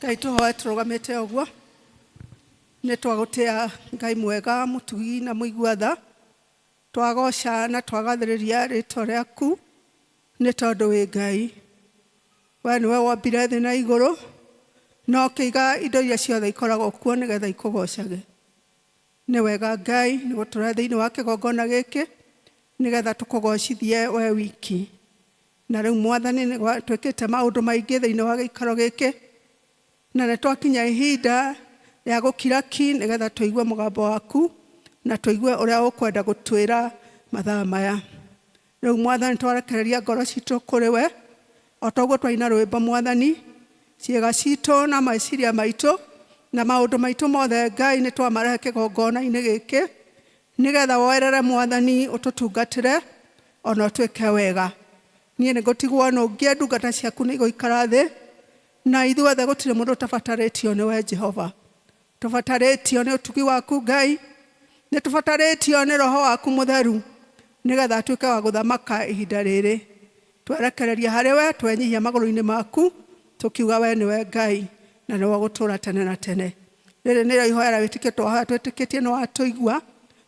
Ngai tũhoe tũrũgamĩte ũguo nĩ twagũtĩa Ngai mwega mũtugi na mũigua tha twagoca na twagathĩrĩria rĩĩtwa rĩaku nĩ tondũ wĩ Ngai we nĩwe wombire thĩ na igũrũ no ũkĩiga indo iria ciothe ikoragwo kuo nĩgetha ikũgocage. Nĩ wega Ngai nĩ gũtũrehe thĩinĩ wa kĩgongona gĩkĩ nĩgetha tũkũgocithie we wiki. Na rĩu Mwathani nĩ twĩkĩte maũndũ maingĩ thĩinĩ wa gĩikaro gĩkĩ na nĩ twakinya ihinda rĩa gũkira ki nĩgetha tũigue mũgambo waku na tũigue ũrĩa ũkwenda gũtwĩra mathaa maya. Rĩu Mwathani twarekereria ngoro citũ kũrĩ we o toguo twaina rwĩmbo Mwathani, ciĩga citũ na meciria maitũ na maũndũ maitũ mothe Ngai nĩ twamarehe kĩgongona-inĩ gĩkĩ nĩgetha woerere Mwathani ũtũtungatĩre ona ũtwĩke wega. Niĩ nĩ ngũtigwo nũngie ndungata ciaku nĩ igũikara thĩ na ithuothe gũtirĩ mũndũ ũtabatarĩtio nĩ we Jehova. Tũbatarĩtio nĩ ũtugi waku Ngai, nĩ tũbatarĩtio nĩ Roho waku Mũtheru nĩgetha atuĩke wa gũthamaka ihinda rĩrĩ. Twerekereria harĩ we, twenyihia magũrũ-inĩ maku tũkiuga we nĩwe Ngai na nĩwe gũtũũra tene na tene. Rĩrĩ nĩrĩo ihoya rĩa wĩtĩkio twĩtĩkĩtie nĩ watũigua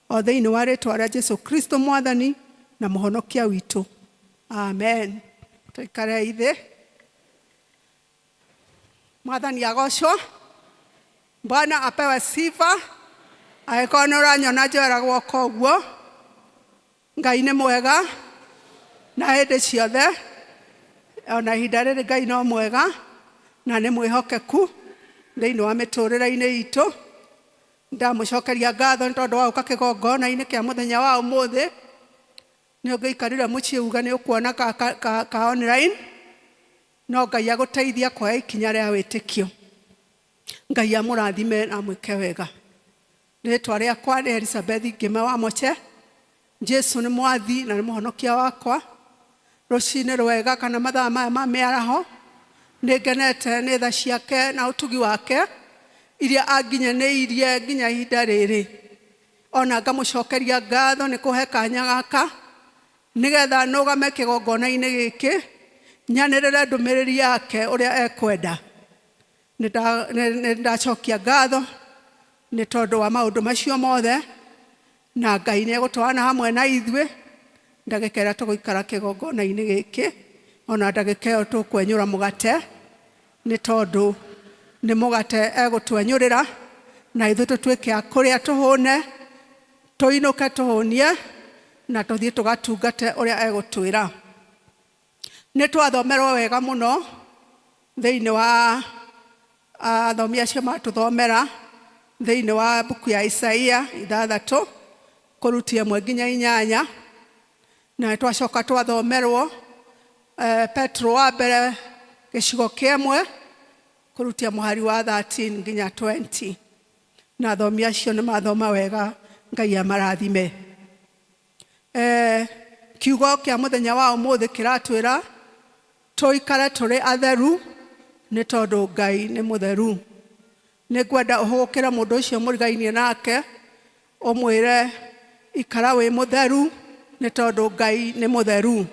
o thĩinĩ wa rĩĩtwa rĩa Jesũ Kristo Mwathani na mũhonokia witũ. Amen. Tũikare thĩ. Mwathani agocwo. Bwana apewe sifa. Angĩkorwo nĩ ũranyona njoera guoko ũguo, Ngai nĩ mwega na hĩndĩ ciothe, ona ihinda rĩrĩ Ngai no mwega na nĩ mwĩhokeku thĩinĩ wa mĩtũrĩre-inĩ itũ. Ndamũcokeria ngatho nĩ tondũ wa gũka kĩgongona-inĩ kĩa mũthenya wa ũmũthĩ. Nĩ ũngĩikarire mũciĩ uga nĩ ũkuona ka online, no Ngai agũteithia kuoya ikinya rĩa wĩtĩkio. Ngai amũrathime na mwĩke wega. Rĩĩtwa rĩakwa nĩ Elizabeth Ngĩme wa Moche. Jesũ nĩ mwathi na nĩ mũhonokia wakwa. Rũcinĩ rwega kana mathaa maya ma mĩaraho nĩ ngenete nĩ tha ciake na ũtugi wake iria anginyanĩirie nginya ihinda rĩrĩ. Ona ngamũcokeria ngatho nĩ kũhe kanya gaka nĩgetha nũgame kĩgongona-inĩ gĩkĩ nyanĩrĩre ndũmĩrĩri yake ũrĩa ekwenda. Nĩ ndacokia ngatho nĩ tondũ wa maũndũ macio mothe na Ngai nĩ egũtwarana hamwe na ithuĩ ndagĩka ĩrĩa tũgũikara kĩgongona-inĩ gĩkĩ, ona ndagĩka ĩyo tũkwenyũra mũgate nĩ tondũ nĩ mũgate egũtwenyũrĩra na ithuĩ tũtuĩke a kũrĩa tũhũne, tũinũke tũhũnie na tũthiĩ tũgatungate ũrĩa egũtwĩra. Nĩ twathomerwo wega mũno thĩinĩ wa athomi acio matũthomera thĩinĩ wa buku ya Isaia 6 kũrutia 1 nginya 8, na twacoka twathomerwo Petro wa mbere gĩcigo kĩmwe kũrutia mũhari wa 13 nginya 20, na athomi acio nĩ mathoma wega. Ngai amarathime. Kiugo kĩa mũthenya wa ũmũthĩ kĩratwĩra tũikare tũrĩ atheru nĩ tondũ Ngai nĩ mũtheru. Nĩ ngwenda ũhũgũkĩre mũndũ ũcio mũrigainie nake ũmwĩre ikara wĩ mũtheru nĩ tondũ Ngai nĩ mũtheru.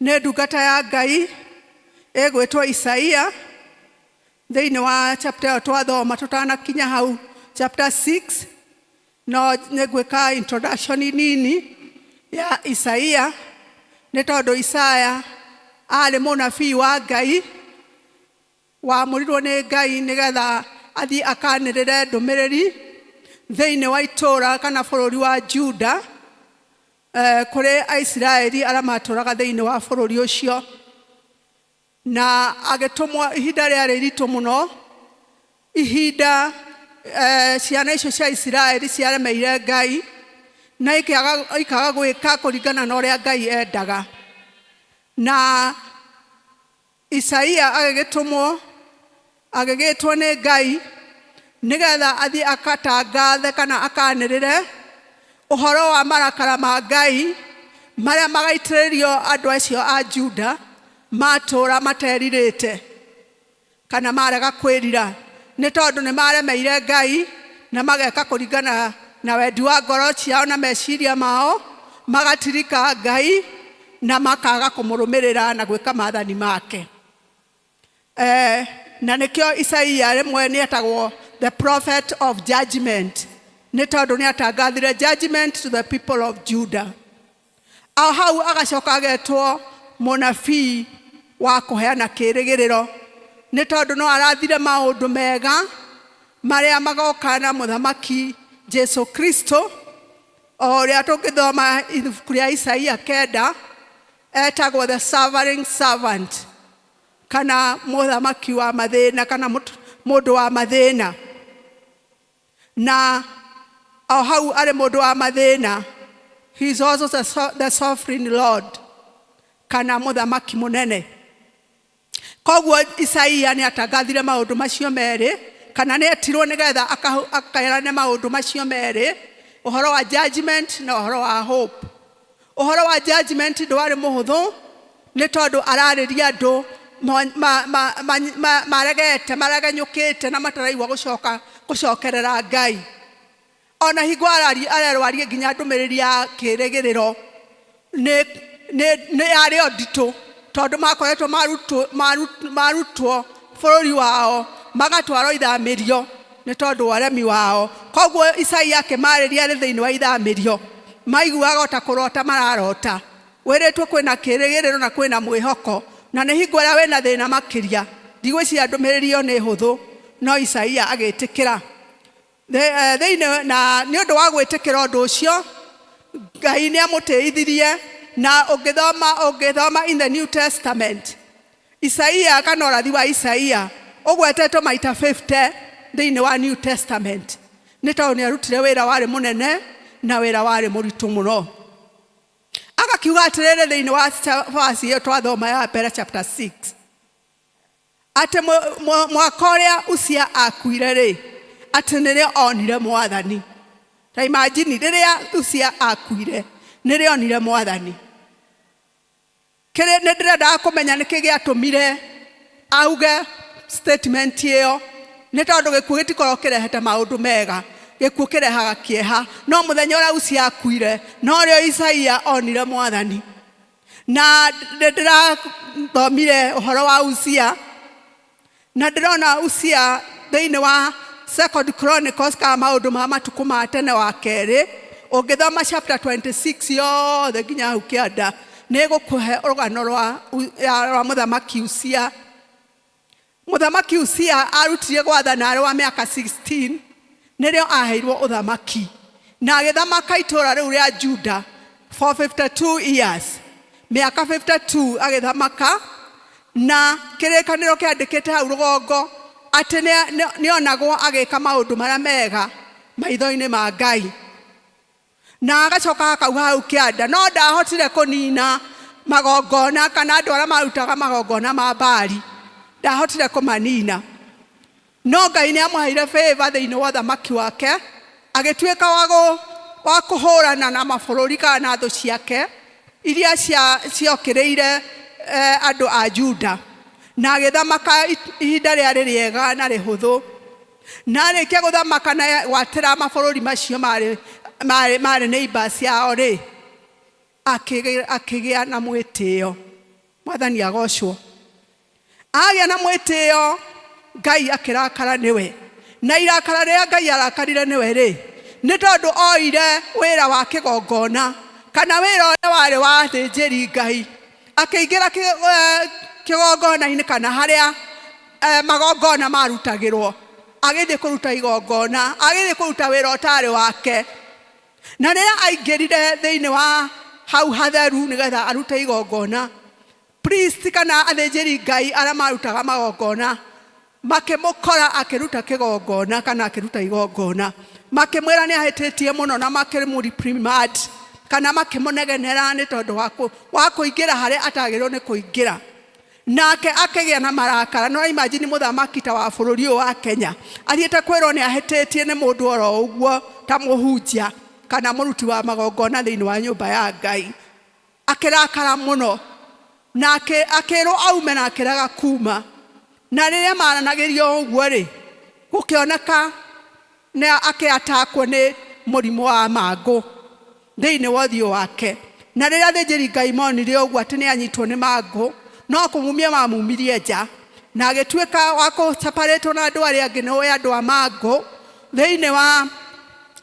Nĩ ndungata ya Ngai ĩgwĩtwo Isaia thĩinĩ wa chapter ĩyo twathoma tũtanakinya hau chapter 6, no nĩ ngwĩka introduction nini ya Isaia nĩ tondũ Isaia arĩ mũnabii wa Ngai wamũrirwo nĩ Ngai nĩgetha athiĩ akanĩrĩre ndũmĩrĩri thĩinĩ wa itũũra kana bũrũri wa Juda kũrĩ Aisiraeli arĩa matũũraga thĩinĩ wa bũrũri ũcio. Na agĩtũmwo ihinda rĩarĩ iritũ mũno, ihinda ciana icio cia Isiraeli ciaremeire Ngai na ikaga gwĩka kũringana na ũrĩa Ngai endaga. Na Isaia agĩgĩtwo nĩ Ngai nĩgetha athiĩ akatangathe kana akanĩrĩre ũhoro wa marakara ma Ngai marĩa magaitĩrĩrio andũ acio a Juda matũũra materirĩte kana marega kwĩrira nĩ tondũ nĩ maremeire Ngai na mageka kũringana na wendi wa ngoro ciao na meciria mao, magatirika Ngai na makaga kũmũrũmĩrĩra na gwĩka maathani make. Na nĩkĩo Isaia rĩmwe nĩetagwo the prophet of judgment, nĩ tondũ nĩatangathire judgment to the people of Judah. Hau agacoka agetwo mũnabii wa kũheana kĩĩrĩgĩrĩro, nĩ tondũ no arathire maũndũ mega marĩa magoka na mũthamaki Jesu Kristo, o ũrĩa tũngĩthoma ibuku rĩa Isaia 9 etagwo the suffering servant, kana mũthamaki wa mathĩna, kana mũndũ wa mathĩna. Na o hau arĩ mũndũ wa mathĩna, he is also the sovereign Lord, kana mũthamaki mũnene. Koguo Isaia nĩatangathire maũndũ macio merĩ, kana nĩetirwo nĩgetha akaerane maũndũ macio merĩ, ũhoro wa judgment na ũhoro wa hope. Ũhoro wa judgment ndwarĩ mũhũthũ, nĩ tondũ ararĩria andũ maregenyũkĩte na mataraigua gũcokerera Ngai. Ona hingo ararwarie nginya ndũmĩrĩri ya kĩĩrĩgĩrĩro nĩ yarĩ o nditũ, tondũ makoretwo marutwo bũrũri wao magatwarwo ithamĩrio nĩ tondũ wa ũremi wao. Koguo Isaia akĩmarĩria arĩ thĩinĩ wa ithamĩrio, maiguaga ta kũrota mararota. Wĩrĩtwo kwĩna kĩĩrĩgĩrĩro na kwĩna mwĩhoko, na nĩ hingo ĩrĩa wĩna thĩna makĩria. Ndigwĩciria ndũmĩrĩri ĩyo nĩ hũthũ, no Isaia agĩtĩkĩra. Na nĩ ũndũ wa gwĩtĩkĩra ũndũ ũcio, Ngai nĩamũteithirie. Na ũngĩthoma in the New Testament, Isaia kana ũrathi wa Isaia ũgwetetwo maita 50 thĩinĩ wa New Testament, nĩ tondũ nĩarutire wĩra warĩ mũnene na wĩra warĩ mũritũ mũno. Agakiuga atĩrĩrĩ thĩinĩ wa verse ĩyo twathoma ya mbere chapter 6, atĩ mwaka ũrĩa Uzia akuire-rĩ, atĩ nĩrĩo onire Mwathani. Ta imagine rĩrĩa Uzia akuire nĩrĩo onire Mwathani. Nĩ ndĩrenda kũmenya nĩkĩ gĩatũmire auge statement ĩyo, nĩ tondũ gĩkuũ gĩtikoragwo kĩrehete maũndũ mega, gĩkuũ kĩrehaga kĩeha. No mũthenya ũrĩa Uzia akuire no rĩo Isaia onire Mwathani. Na ndĩrathomire ũhoro wa Uzia, na ndĩrona Uzia thĩinĩ wa 2 Chronicles kana maũndũ ma matukũ ma tene wa kerĩ, ũngĩthoma chapter 26 yothe nginya hau kĩanda, nĩ gũkũhe rũgano rwa mũthamaki Uzia. Mũthamaki Uzia arutire gwathana arĩ wa mĩaka 16, nĩrĩo aheirwo ũthamaki, na agĩthamaka itũũra rĩu rĩa Juda for 52 years. Mĩaka 52 agĩthamaka, na kĩrĩkanĩro kĩandĩkĩte hau rũgongo atĩ nĩonagwo agĩka maũndũ marĩa mega maitho-inĩ ma Ngai. Na agacoka akauga hau kĩanda, no ndahotire kũnina magongona kana andũ arĩa marutaga magongona ma Baali, ndahotire kũmanina. No Ngai nĩamũheire favor thĩinĩ wa ũthamaki wake, agĩtuĩka wa kũhũrana na mabũrũri kana thũ ciake iria ciokĩrĩire andũ a Juda, na agĩthamaka ihinda rĩarĩ rĩega na rĩhũthũ. Na arĩkia gũthamaka na gwatĩra mabũrũri macio marĩ neighbors yao-rĩ, akĩgĩa na mwĩtĩo. Mwathani agocwo. Agĩa na mwĩtĩo, Ngai akĩrakara nĩwe. Na irakara rĩrĩa Ngai arakarire nĩwe-rĩ, nĩ tondũ oire wĩra wa kĩgongona, kana wĩra ũrĩa warĩ wa athĩnjĩri Ngai, akĩingĩra kĩgongona-inĩ kana harĩa magongona marutagĩrwo, agĩthiĩ kũruta igongona, agĩthiĩ kũruta wĩra ũtarĩ wake. Na rĩrĩa aingĩrire thĩinĩ wa hau hatheru nĩgetha arute igongona, priest kana athĩnjĩri Ngai arĩa marutaga magongona makĩmũkora akĩruta kĩgongona kana akĩruta igongona, makĩmwĩra nĩahĩtĩtie mũno na makĩmũreprimand kana makĩmũnegenera nĩ tondũ wa kũingĩra harĩa atagĩrĩirwo nĩ kũingĩra. Nake akĩgĩa na marakara. No imagine mũthamaki ta wa bũrũri ũyũ wa Kenya athiĩte kwĩrwo nĩahĩtĩtie nĩ mũndũ oro ũguo ta mũhunjia kana mũruti wa magongona thĩinĩ wa nyũmba ya Ngai. Akĩrakara mũno na akĩrwo aume na akĩrega kuma. Na rĩrĩa maranagĩrio ũguo-rĩ, gũkĩoneka akĩatakwo nĩ mũrimũ wa mangũ thĩinĩ wa ũthiũ wake. na rĩrĩa athĩnjĩri Ngai monire ũguo atĩ nĩanyitwo nĩ mangũ no kũmumia mamumirie nja na agĩtuĩka wa gũseparĩtwo na andũ arĩa angĩ nĩwe andũ a mangũ thĩinĩ wa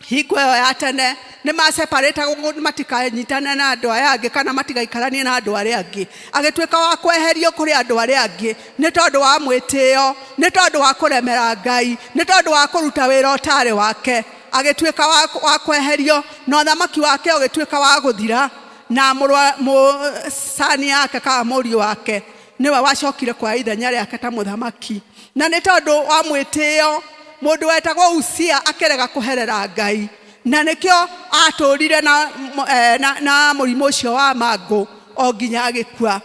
hingo ĩyo ya tene nĩ maseparĩtagwo matikanyitane na andũ aya angĩ kana matigaikaranie na andũ arĩa angĩ agĩtuĩka wa kweherio kũrĩ andũ arĩa angĩ nĩ tondũ wa mwĩtĩo nĩ tondũ wa kũremera Ngai nĩ tondũ wa kũruta wĩra ũtarĩ wake agĩtuĩka wa kweherio na ũthamaki wake ũgĩtuĩka wa gũthira na sani yake kana mũriũ wake niwe wacokire kwa ithenya rĩake ta mũthamaki na nĩ tondũ wa mwĩtĩo mũndũ wetagwo Uzia akĩrega kũherera Ngai na nĩkĩo atũrire na mũrimũ ũcio wa mangũ o nginya agĩkua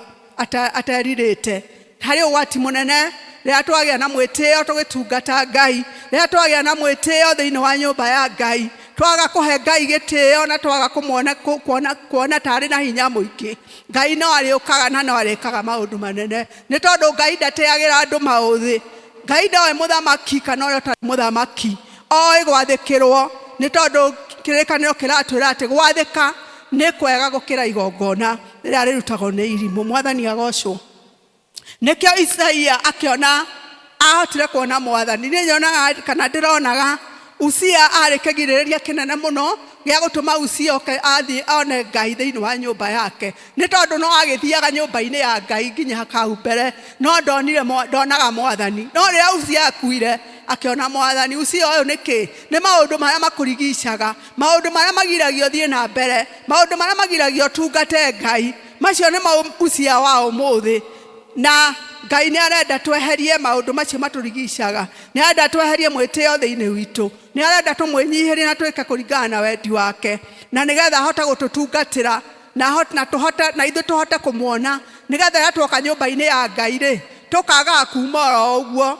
aterirĩte harĩ ũgwati mũnene rĩrĩa twagĩa na mwĩtĩo tũgĩtungata Ngai rĩrĩa twagĩa na mwĩtĩo thĩinĩ wa nyũmba ya Ngai twaga kũhe Ngai gĩtĩo na twaga kuona tarĩ na hinya mũingĩ Ngai no arĩũkaga na no arĩkaga maũndũ manene nĩ tondũ Ngai ndateagĩra andũ maũthĩ Ngai ndoĩ mũthamaki kana ũrĩa ũtarĩ mũthamaki oĩ gwathĩkĩrwo nĩ tondũ kĩrĩkanĩro kĩratwĩra atĩ gwathĩka nĩ kwega gũkĩra igongona rĩrĩa rĩrutagwo nĩ irimũ mwathani agocwo nĩkĩo Isaia akĩona ahotire kuona mwathani nĩ nyonaga kana ndĩronaga Uzia arĩ kĩgirĩrĩria kĩnene mũno gĩa gũtũma Uzia athiĩ one Ngai thĩinĩ wa nyũmba yake nĩ tondũ no agĩthiaga nyũmba-inĩ ya Ngai nginya hau mbere no ndonaga mwathani no rĩrĩa Uzia akuire akĩona mwathani Uzia ũyũ nĩkĩ nĩ maũndũ marĩa makũrigicaga maũndũ marĩa magiragio thiĩ na mbere maũndũ marĩa magiragio tungate Ngai macio nĩ Uzia wa ũmũthĩ na Ngai nĩ arenda tweherie maũndũ macio matũrigicaga nĩ arenda tweherie mwĩtĩo thĩinĩ witũ nĩ arenda tũmwĩnyihĩrie na twĩke kũringana na wendi wake na nĩgetha ahote gũtũtungatĩra na ithuĩ tũhote kũmuona nĩgetha twoka nyũmba-inĩ ya Ngai rĩ tũkagaga kuma oro ũguo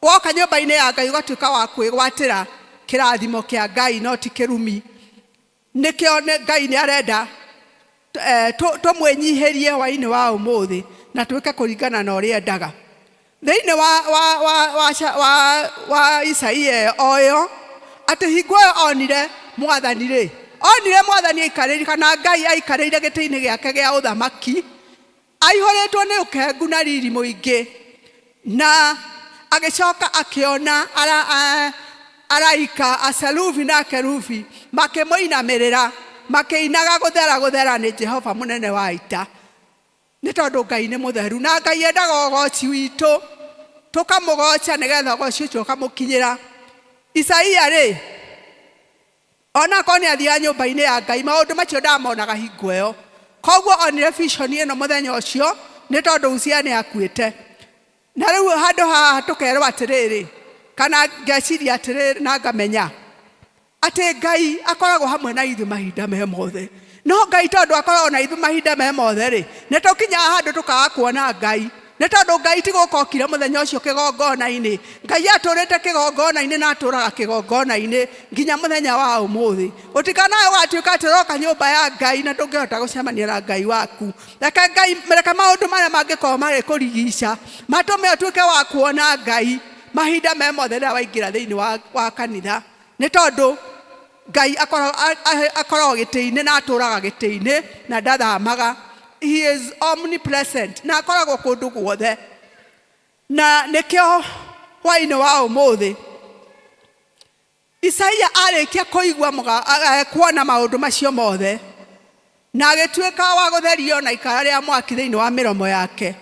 woka nyũmba-inĩ ya Ngai ũgatuĩka wa kwĩgwatĩra kĩrathimo kĩa Ngai no ti kĩrumi nĩkĩo Ngai nĩ arenda tũmwĩnyihĩrie hwaĩ-inĩ wa ũmũthĩ na twĩke kũringana na ũrĩa endaga thĩinĩ wa Isaia oyo atĩ hingo ĩyo onire mwathani aikarĩire kana Ngai aikarĩire gĩtĩ-inĩ gĩake gĩa ũthamaki aihũrĩtwo nĩ ũkengu na riri mũingĩ na agĩcoka akĩona araika aserufi na akerubi makĩmũinamĩrĩra makĩinaga gũthera nĩ Jehova mũnene wa ita nĩ tondũ Ngai nĩ mũtheru na Ngai endaga ũgoci witũ tũkamũgoca nĩgetha ũgoci ũcio ũkamũkinyĩra Isaia rĩ ona korwo nĩ athiaga nyũmba-inĩ ya Ngai maũndũ macio ndamonaga hingo ĩyo koguo onire vision ĩno mũthenya ũcio nĩ tondũ Uzia nĩ akuĩte na rĩu handũ haha tũkerwo atĩrĩrĩ kana ngeciria atĩrĩrĩ na ngamenya atĩ Ngai akoragwo hamwe na ithuĩ mahinda me mothe no Ngai tondũ akoragwo na ithuĩ mahinda me mothe rĩ nĩ tũkinyaga handũ tũkaga kuona Ngai nĩ tondũ Ngai ti gũkokire mũthenya ũcio kĩgongona-inĩ Ngai atũrĩte kĩgongona-inĩ na atũraga kĩgongona-inĩ nginya mũthenya wa ũmũthĩ ũtikanae ũgatuĩka atĩ ũroka nyũmba ya Ngai na ndũngĩhota gũcemania na Ngai waku reke maũndũ marĩa mangĩkorwo magĩkũrigica matũme ũtuĩke wa kuona Ngai mahinda me mothe rĩrĩa waingĩra thĩinĩ wa kanitha nĩ tondũ Ngai akoragwo gĩtĩ-inĩ na atũraga gĩtĩ-inĩ na ndathamaga he is omnipresent na akoragwo kũndũ guothe na nĩkĩo hwaĩ-inĩ wa ũmũthĩ Isaia arĩkia kũigua kuona maũndũ macio mothe na agĩtuĩka wa gũtherio na ikara rĩa mwaki thĩinĩ wa mĩromo yake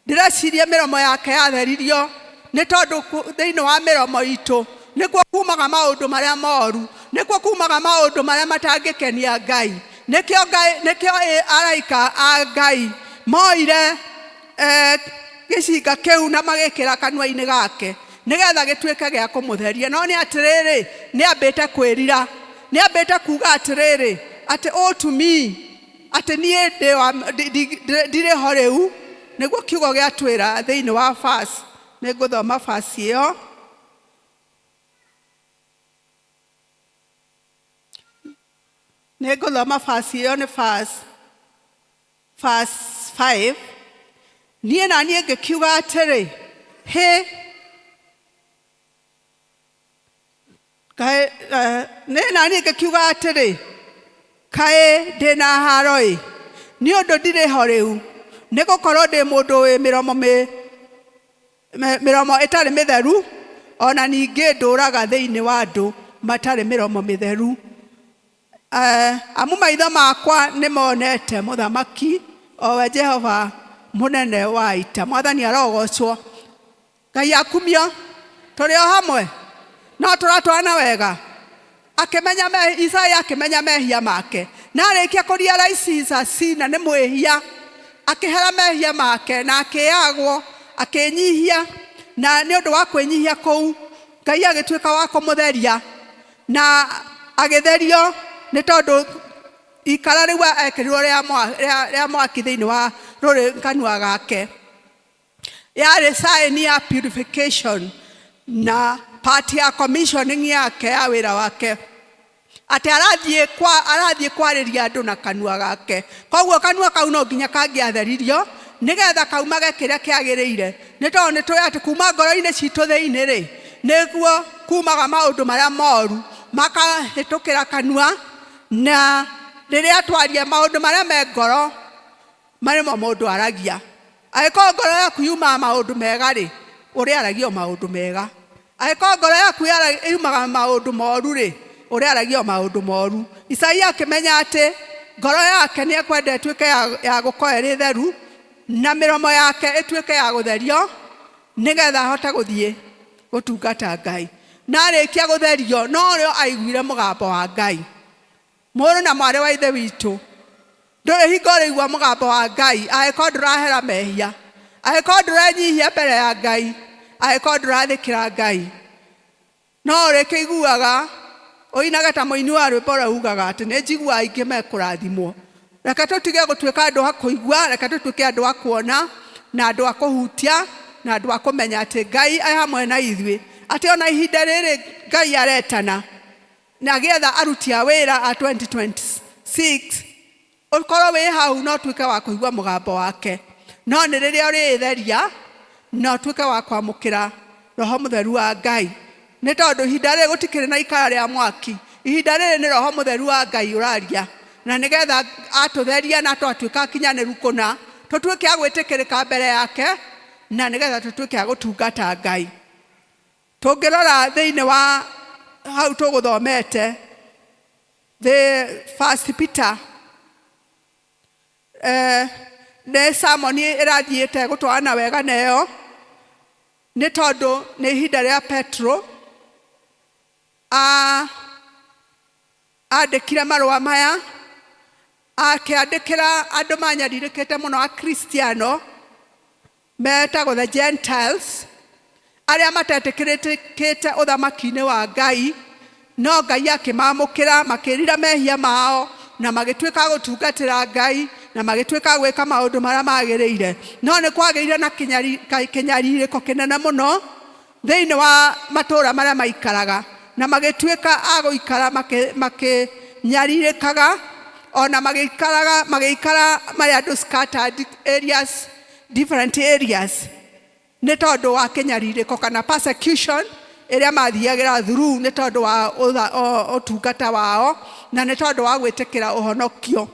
ndĩreciria mĩromo yake yatheririo nĩ tondũ thĩinĩ wa mĩromo itũ nĩkuo kumaga maũndũ marĩa moru nĩkuo kumaga maũndũ marĩa matangĩkenia Ngai nĩkĩo araika a Ngai moire gĩcinga kĩu na magĩkĩra kanua-inĩ gake nĩgetha gĩtuĩke gĩa kũmũtheria no nĩ atĩrĩrĩ nĩ ambĩte kwĩrira nĩ ambĩte kuga atĩrĩrĩ atĩ ũtumi atĩ niĩ ndirĩ ho rĩu nĩguo kiugo gĩatwĩra thĩinĩ wa verse nĩ ngũthoma verse ĩyo nĩngũthoma verse ĩyo nĩ verse 5 niĩ na niĩ ngĩkiuga atĩrĩ niĩ na niĩ ngĩkiuga atĩrĩ kae ndina haroi ni undu ndire ho riu nigukorwo ndi mundu wi miromo itari mitheru ona ningi nduraga thiini wa andu matari miromo mitheru amu maitho makwa nimonete muthamaki owe Jehova munene wa ita. Mwathani arogocwo. Ngai akumio turi o hamwe no turatwana wega akimenya Isaya akimenya mehia make na arikia kurealize sina ni mwihia akihera mehia make na akiagwo akinyihia na ni undu wa kwinyihia kou Ngai agituika wa kumutheria na agitherio ni tondu ikara riu ekirirwo ria mwaki thiini wa ruri kanua gake yari sign ya purification na part ya commissioning yake ya wira wake ati arathie kwariria andu na kanua gake. Koguo kanua kau no nginya kangiatheririo nigetha kaumage kiria kiagiriire ni tondu ni twi ati kuma ngoro-ini citu thiini ri niguo kumaga maundu maria moru makahitukira kanua na riria twaria maundu maria me ngoro marimo mundu aragia. Aiko ngoro yaku yuma maundu mega ri uri aragio maundu mega. Aiko ngoro yaku yumaga maundu moru ri uri aragio maundu moru. Isaia akimenya ati ngoro yake ni ekwenda ituike ya gukorwo iri theru na miromo yake ituike ya gutherio nigetha ahote guthie gutungata Ngai. Na arikia gutherio no rio aiguire mugambo wa Ngai. Muru na mwari wa ithe witu nduri hingo rigwa mugambo wa Ngai aiko ndurahera mehia aiko ndurenyihia mbere ya Ngai aiko ndurathikira Ngai no rikiguaga oinaga ta muini wa rwimbo raugaga ati ni njigua aingi mekurathimwo. Reka tutige gutuika andu a kuigua reka tutuike andu a kuona na andu a kuhutia na andu a kumenya ati Ngai ai hamwe na ithui ati ona ihinda riri Ngai aretana na getha aruti a wira a 2026 ukorwo wi hau no tuike wa kuigua mugambo wake no ni riria uri theria no tuike wa kwamukira roho mutheru wa Ngai ni tondu ihinda riri gutikiri na ikara ria mwaki. Ihinda riri ni roho mutheru wa Ngai uraria na nigetha atutheria na twatuika akinyaniru kuna tutuike agwitikirika mbere yake na nigetha tutuike agutungata Ngai. Tungirora thiini wa hau tuguthomete the 1 Peter ne sermon irathiite gutwana wega neyo ni tondu ni ihinda ria Petro andikire marua maya akiandikira andu manyaririkite muno a Kristiano metagwo the Gentiles aria matetikirite uthamaki-ini wa Ngai no Ngai akimamukira makirira mehia mao na magituika gutungatira Ngai na magituika gwika maundu maria magiriire no ni kwagirire na kinyaririko kinene muno thiini wa matura maria maikaraga na magituika aguikara makinyaririkaga ona magikara mari andu scattered areas different areas ni tondu wa kinyaririko kana persecution iria mathiagira through ni tondu wa utungata wao na ni tondu wa gwitikira uhonokio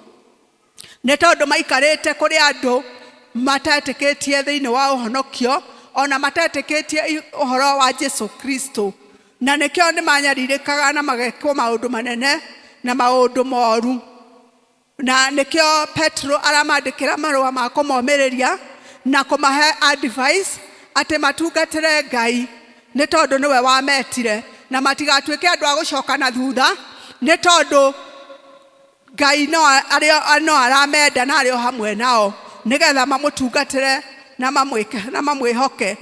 ni tondu maikarite kuri andu matetikitie thiini wa uhonokio ona matetikitie uhoro wa Jesu Kristo na nikio ni manyaririkaga na magekwo maundu manene na maundu moru na nikio Petro aramandikira marua ma kumomiriria na kumahe advice ati matungatire Ngai ni tondu niwe wametire na matigatuike andu a gucoka na thutha ni tondu Ngai no aramenda na ario hamwe nao nigetha mamutungatire na mamwihoke.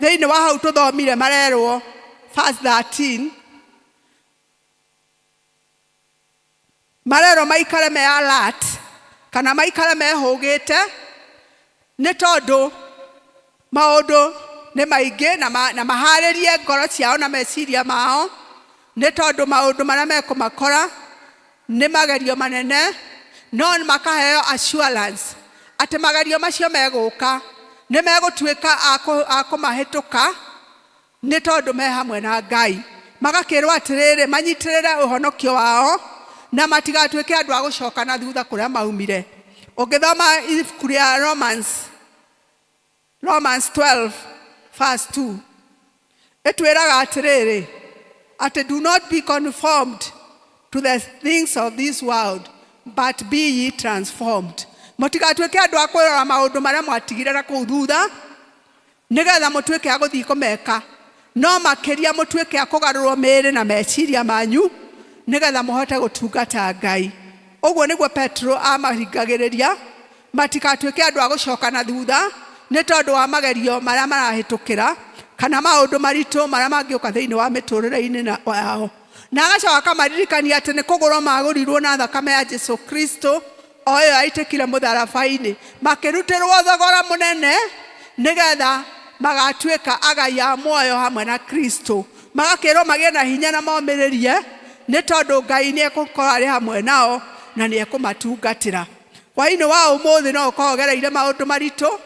Thiini wa hau tuthomire marerwo verse 13 marero maikare me alert kana maikare mehugite ni tondu maundu ni maingi na maharirie ngoro ciao na meciria mao ni tondu maundu maria mekumakora ni magerio manene no makaheo assurance ati magerio macio meguka ni megutuika akumahituka ni tondu me hamwe na Ngai magakirwa atiriri manyitirire uhonokio wao na matigatuĩke andũ a gũcoka na thutha kũrĩa maumire. Ũngĩthoma ibuku rĩa Romans 12 verse 2 ĩtwĩraga atĩrĩrĩ atĩ do not be conformed to the things of this world, but be ye transformed. Mũtigatuĩke andũ a kwĩrora maũndũ marĩa mwatigire na kũu thutha nĩgetha mũtuĩke a gũthiĩ kũmeka, no makĩria mũtuĩke a kũgarũrwo mĩĩrĩ na meciria manyu nĩgetha mũhote gũtungata Ngai. Ũguo nĩguo Petro amaringagĩrĩria matigatuĩke andũ a gũcoka na thutha nĩ tondũ wa magerio marĩa marahĩtũkĩra kana maũndũ maritũ marĩa mangĩũka thĩinĩ wa mĩtũrĩre-inĩ yao. Na agacoka akamaririkania atĩ nĩ kũgũrwo magũrirwo na thakame ya Jesu Kristo o ĩyo yaitĩkire mũtharaba-inĩ, makĩrutĩrwo thogora mũnene nĩgetha magatuĩka agai a muoyo hamwe na Kristo, magakĩrwo magĩe na hinya na momĩrĩrie nĩ tondũ Ngai nĩ egũkorwo arĩ hamwe nao na nĩ ekũmatungatĩra. Hwaĩ-inĩ wa ũmũthĩ no ũkorwo ũgereire maũndũ maritũ,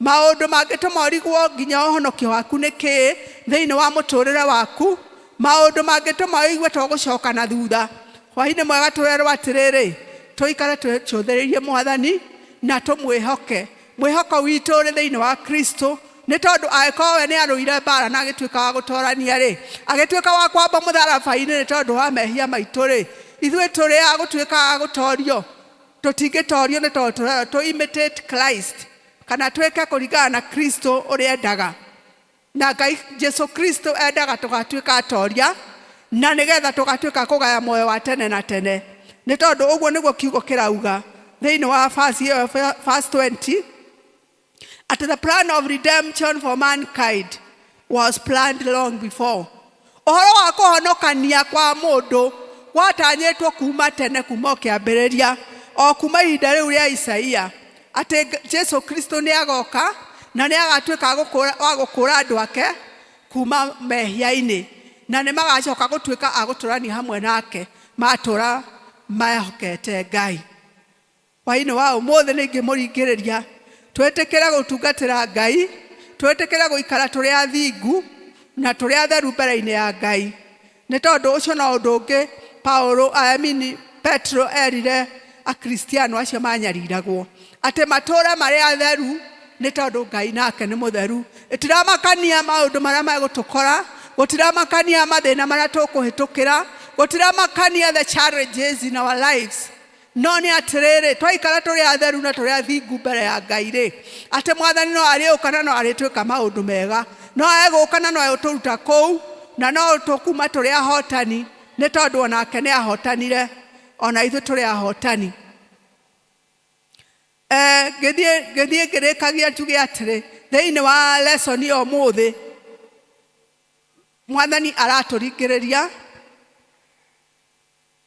maũndũ mangĩtũma ũrigwo nginya ũhonokio waku nĩ kĩĩ thĩinĩ wa mũtũrĩre waku, maũndũ mangĩtũma ũigue to gũcoka na thutha. Hwaĩ-inĩ mwega tũrerwo atĩrĩrĩ tũikare twĩcũthĩrĩirie Mwathani na tũmwĩhoke. Mwĩhoko witũ ũrĩ thĩinĩ wa Kristo, nĩ tondũ angĩkorwo we nĩ arũire mbara na agĩtuĩka wa gũtoorania-rĩ, agĩtuĩka wa kwamba mũtharaba-inĩ nĩ tondũ wa mehia maitũ-rĩ, ithuĩ tũrĩ a gũtuĩka a gũtoorio tũtingĩtoorio nĩ tondũ tũrerwo to imitate Christ kana twĩke kũringana na Kristo ũrĩa endaga. Na Ngai Jesu Kristo endaga tũgatuĩka atoria na nĩgetha tũgatuĩka kũgaya muoyo wa tene na tene. Nĩ tondũ ũguo nĩguo kiugo kĩrauga thĩinĩ wa verse 20 at the plan of redemption for mankind was planned long before. Ũhoro wa kũhonokania kwa mũndũ watanyĩtwo kuma tene kuma kĩambĩrĩria o kuma ihinda rĩu rĩa Isaia atĩ Jesu Kristo nĩ agoka na nĩ agatuĩka wa gũkũra andũ ake kuma mehia-inĩ na nĩ magacoka gũtuĩka a gũtũrania hamwe nake matũra mahokete Ngai. Hwaĩ-inĩ wa ũmũthĩ nĩ ingĩmũringĩrĩria twĩtĩkĩre gũtungatĩra Ngai, twĩtĩkĩre gũikara tũrĩ athingu na tũrĩ atheru mbere-inĩ ya Ngai. Nĩ tondũ ũcio no ũndũ ũngĩ Petro erire akristiano acio manyariragwo atĩ matũũre marĩ atheru nĩ tondũ Ngai nake nĩ mũtheru. Ĩtiramakania maũndũ marĩa megũtũkora, gũtiramakania mathĩna marĩa tũkũhĩtũkĩra, gũtiramakania the challenges in our lives. No nĩ atĩrĩrĩ twaikara tũrĩ atheru na tũrĩ athingu mbere ya Ngai-rĩ, atĩ Mwathani no arĩũka na no arĩtwĩka maũndũ mega, no egũka na no egũtũruta kũu na no tũkuma tũrĩ ahotani nĩ tondũ onake nĩ ahotanire ona ithuĩ tũrĩ ahotani. Gĩthiĩ ngĩrĩkagia njuge atĩrĩ thĩinĩ wa lesson ya ũmũthĩ Mwathani aratũringĩrĩria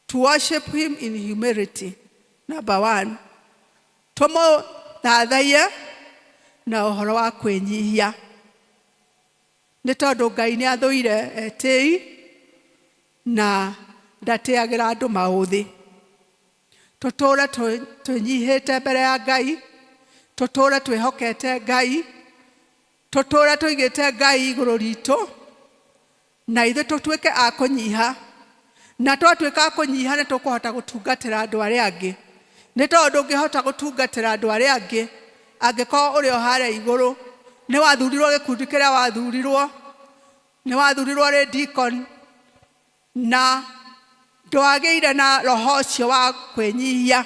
to worship him in humility. Number 1, tũmũthathaiye na ũhoro wa kwĩnyihia nĩ tondũ Ngai nĩ athũire etĩi na ndatĩagĩra andũ maũthĩ. Tũtũũre twĩnyihĩte mbere ya Ngai, tũtũũre twĩhokete Ngai, tũtũũre tũigĩte Ngai igũrũ ritũ na ithuĩ tũtuĩke a kũnyiha, na twatuĩka a kũnyiha nĩ tũkũhota gũtungatĩra andũ arĩa angĩ. Nĩ tondũ ndũngĩhota gũtungatĩra andũ arĩa angĩ angĩkorwo ũrĩ o harĩa igũrũ nĩ wathurirwo gĩkundi kĩrĩa wathurirwo, nĩ wathurirwo rĩ deacon na ndwagĩire na roho ũcio wa kwĩnyihia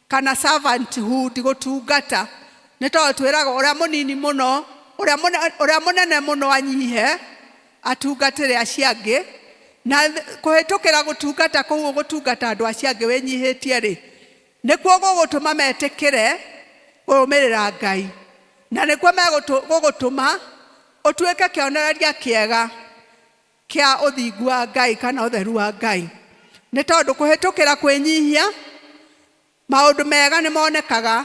kana servanthood gũtungata. Nĩ tondũ twĩraga ũrĩa mũnini mũno ũrĩa mũnene mũno anyihe atungatĩre acio angĩ, na kũhĩtũkĩra gũtungata kũu gũtungata andũ acio angĩ wĩnyihĩtie-rĩ nĩkuo gũgũtũma metĩkĩre kũrũmĩrĩra Ngai, na nĩkuo megũgũtũma ũtuĩke kĩonereria kĩega kĩa ũthingu wa Ngai kana ũtheru wa Ngai. Nĩ tondũ kũhĩtũkĩra kwĩnyihia maũndũ mega nĩ monekaga.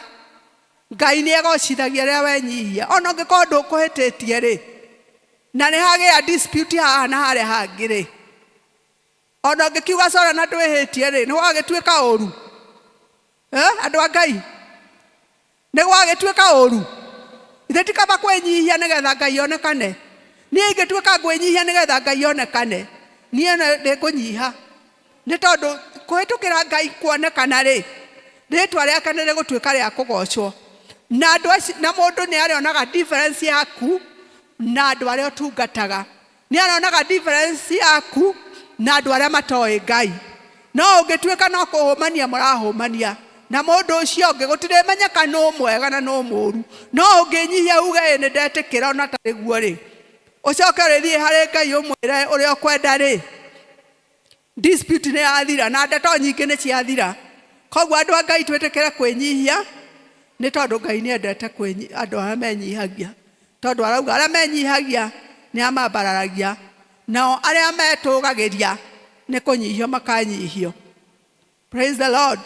Ngai nĩ egocithagia rĩrĩa wenyihia, ona ũngĩkorwo ndũkũhĩtĩtie-rĩ na nĩ hagĩa dispute haha na harĩa hangĩ-rĩ, ona ũngĩkiuga cora na ndwĩhĩtie-rĩ nĩ gwagĩtuĩka ũru. Andũ a Ngai nĩ gwagĩtuĩka ũru. Ithe ti kaba kwĩnyihia nĩgetha Ngai onekane. Niĩ ingĩtuĩka ngwĩnyihia nĩgetha Ngai onekane, niĩ nĩ ngũnyiha nĩ tondũ kuhitukira Ngai kuonekana ri ritwa riake ni rigutuika ria kugocwo na andu na mundu ni arionaga difference yaku na andu aria utungataga ni arionaga difference yaku na andu aria matoi Ngai no ungituika no kuhumania murahumania na mundu ucio ungi gutiremenyeka no mwega na no muru no unginyihia uge ni ndetikira ona tari guo ri ucoke rithie hari Ngai umwire uria ukwenda ri dispute ni yathira na ndeto nyingi ni ciathira koguo andu a Ngai twetikire kwinyihia ni tondu Ngai ni endete andu aria menyihagia tondu arauga aria menyihagia ni amambararagia nao aria metugagiria ni kunyihio makanyihio. Praise the Lord.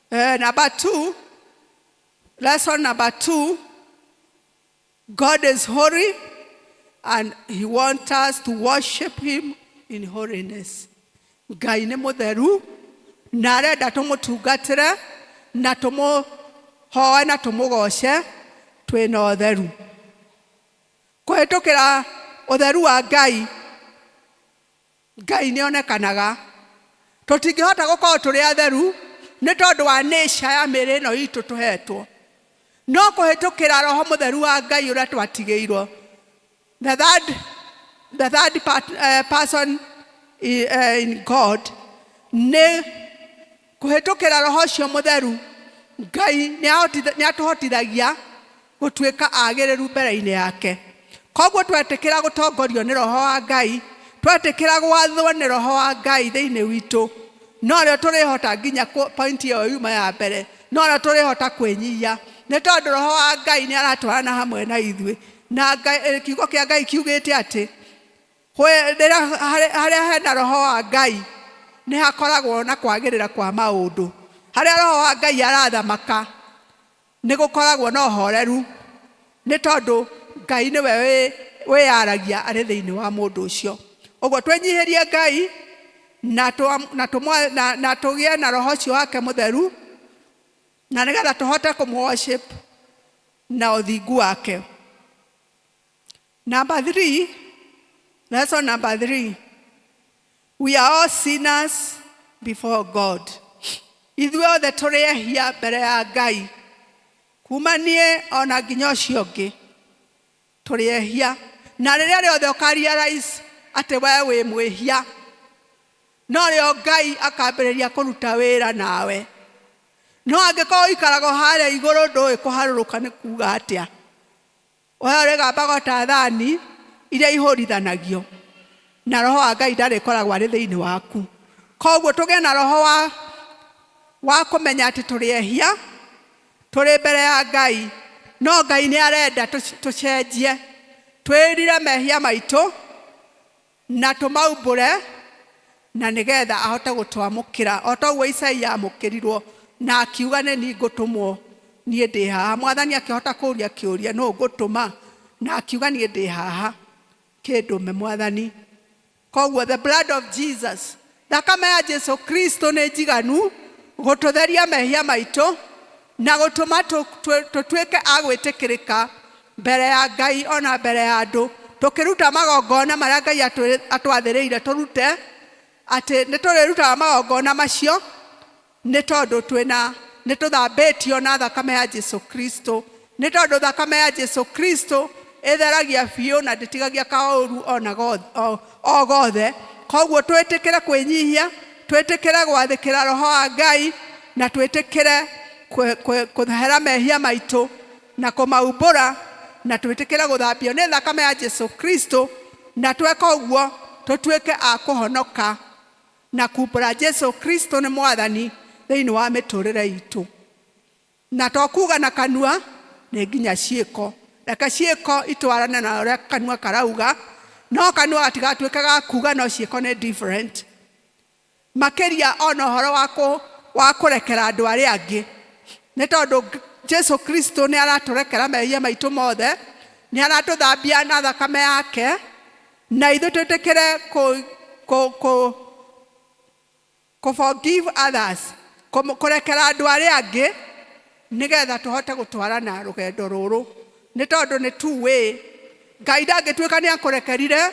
Number 2, lesson number 2, God is holy and he wants us to worship him in holiness. Ngai ni mutheru na arenda tumutungatire na tumuhoe na tumugoce twina utheru. Kuhitukira utheru wa Ngai, Ngai ni onekanaga. Tutingihota gukorwo turi atheru ni tondu wa nature ya miri no itu tuhetwo no kuhitukira roho mutheru wa Ngai uria twatigeirwo. The third person in God ni kuhitukira roho cio mutheru Ngai ni atuhotithagia gutuika agiriru mbere-ini yake. Koguo twetikira gutongorio ni roho wa Ngai, twetikira gwathwo ni roho wa Ngai thiini witu no rio turihota nginya point iyo yuma ya mbere no rio turihota kwinyia ni tondu roho wa Ngai ni aratwarana hamwe na ithui na kiugo kia Ngai kiugite ati haria hena roho wa Ngai ni hakoragwo na kwagirira kwa maundu. Haria roho wa Ngai arathamaka ni gukoragwo na uhoreru ni tondu Ngai ni we weyaragia ari thiini wa mundu ucio. Uguo twenyihirie Ngai na tugie na roho cio wake mutheru na nigetha tuhote kumworship na uthingu wake. Number 3, lesson number 3, we are all sinners before God. Ithuĩ othe tũrĩ ehia mbere ya Ngai, kuma niĩ ona nginya ũcio ũngĩ tũrĩ ehia. Na rĩrĩa rĩothe ũkarealize atĩ we wĩ mwĩhia no rĩo Ngai akambĩrĩria kũruta wĩra nawe. No angĩkorwo ikarago harĩa igũrũ ndũĩ kũharũrũka nĩ kuuga atĩa, we ũrĩgambaga ta thani iria ihũrithanagio na roho wa Ngai ndarĩkoragwo arĩ thĩinĩ waku. Koguo tũgĩe na roho wa kũmenya atĩ tũrĩ ehia, tũrĩ mbere ya Ngai, no Ngai nĩ arenda tũcenjie, twĩrire mehia maitũ na tũmaumbũre na nigetha ahote gũtwamũkĩra o ta ũguo Isaia amũkĩrirwo na akiuga nĩ niĩ ngũtũmwo, niĩ ndĩ haha. Mwathani akĩhota kũũria kĩũria no ngũtũma na akiuga niĩ ndĩ haha kĩndũme Mwathani. Koguo the blood of Jesus, thakame ya Jesu Kristo nĩ njiganu gũtũtheria mehia maitũ na gũtũma tũtuĩke a gwĩtĩkĩrĩka mbere ya Ngai ona mbere ya andũ, tũkĩruta magongona marĩa Ngai atwathĩrĩire tũrute, atĩ nĩ tũrĩrutaga magongona macio nĩ tondũ nĩ tũthambĩtio na thakame ya Jesu Kristo, nĩ tondũ thakame ya Jesu Kristo ĩtheragia biũ na ndĩtigagia kaũru ona o gothe. Koguo twĩtĩkĩre kwĩnyihia, twĩtĩkĩre gwathĩkĩra roho wa Ngai na twĩtĩkĩre kũhera mehia maitũ na kũmaumbũra na twĩtĩkĩre gũthambio nĩ thakame ya Jesu Kristo na tweka ũguo tũtuĩke a kũhonoka na kumbũra Jesu Kristo nĩ Mwathani thĩinĩ wa mĩtũrĩre itũ. Na to kuuga na kanua nĩ nginya ciĩko. Reke ciĩko itwarane na ũrĩa kanua karauga, no kanua gatigatuĩke ga kuuga no ciĩko nĩ different. Makĩria ona ũhoro wa kũrekera andũ arĩa angĩ, nĩ tondũ Jesu Kristo nĩ aratũrekera mehia maitũ mothe, nĩ aratũthambia na thakame yake, na ithuĩ twĩtĩkĩre forgive others, kũrekera andũ arĩa angĩ nigetha tũhote gũtwarana rũgendo rũrũ, nĩ tondũ nĩ two way. Ngai ndangĩtuĩka nĩ akũrekerire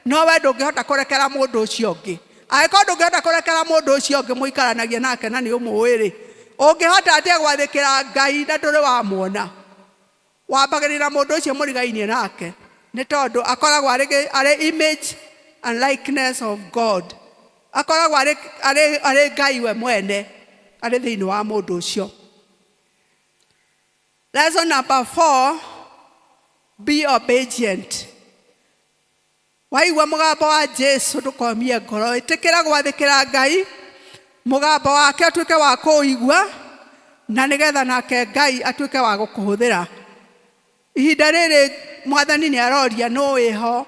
no we ndũngĩhota kũrekera mũndũ ũcio ũngĩ. Angĩkorwo ndũngĩhota kũrekera mũndũ ũcio ũngĩ mũikaranagia nake na nĩ ũmũĩ rĩ, ũngĩhota atĩa gwathĩkĩra Ngai na ndũrĩ wamuona? Wambagĩrĩra mũndũ ũcio mũrigainie nake, nĩ tondũ akoragwo arĩ image and likeness of God. Akoragwo arĩ Ngai we mwene arĩ thĩinĩ wa mũndũ ũcio. Lesson number 4, be obedient. Waigua mũgambo wa Jesu ndũkomie ngoro, ĩtĩkĩra gwathĩkĩra Ngai, mũgambo wake atuĩke wa kũigua, na nĩgetha nake Ngai atuĩke wa gũkũhũthĩra. Ihinda rĩrĩ Mwathani nĩ aroria nũ wĩho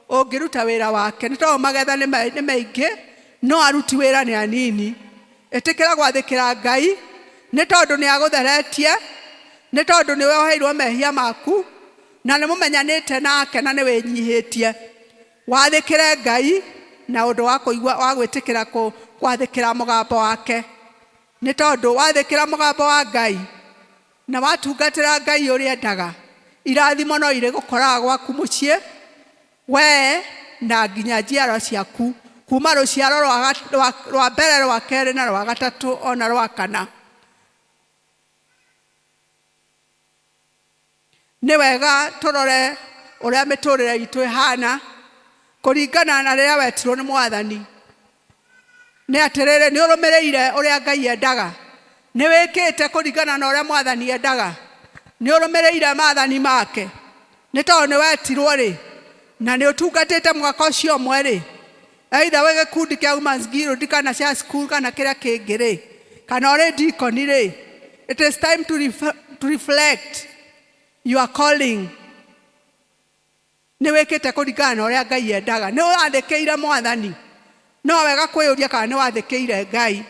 ũngĩruta wĩra wake, nĩ tondũ magetha nĩ maingĩ no aruti wĩra nĩ anini. Ĩtĩkĩra gwathĩkĩra Ngai nĩ tondũ nĩ agũtheretie, nĩ tondũ nĩ woheirwo mehia maku, na nĩ mũmenyanĩte nake na nĩ wĩnyihĩtie. Wathĩkĩre Ngai na ũndũ wa kũigua, wa gwĩtĩkĩra gwathĩkĩra mũgambo wake, nĩ tondũ wathĩkĩra mũgambo wa Ngai na watungatĩra Ngai ũrĩa endaga, irathimo no irĩ gũkoraga gwaku mũciĩ, we na nginya njiaro ciaku, kuma rũciaro rwa mbere, rwa kerĩ na rwa gatatũ ona rwa kana. Nĩ wega tũrore ũrĩa mĩtũrĩre itũ ĩhana kũringana na rĩrĩa wetirwo nĩ Mwathani. Nĩ atĩrĩrĩ, nĩ ũrũmĩrĩire ũrĩa Ngai endaga? Nĩ wĩkĩte kũringana na ũrĩa Mwathani endaga? Nĩ ũrũmĩrĩire maathani make? Nĩ tondũ nĩ wetirwo rĩ, na nĩ ũtungatĩte mwaka ũcio ũmwe rĩ, either we gĩkundi kĩa Women's Guild kana cia school kana kĩrĩa kĩngĩ rĩ, kana ũrĩ deacon rĩ, it is time to reflect your calling. Nĩ wĩkĩte kũringana na ũrĩa Ngai endaga? Nĩ wathĩkĩire Mwathani? No wega kwĩyũria kana nĩ wathĩkĩire Ngai,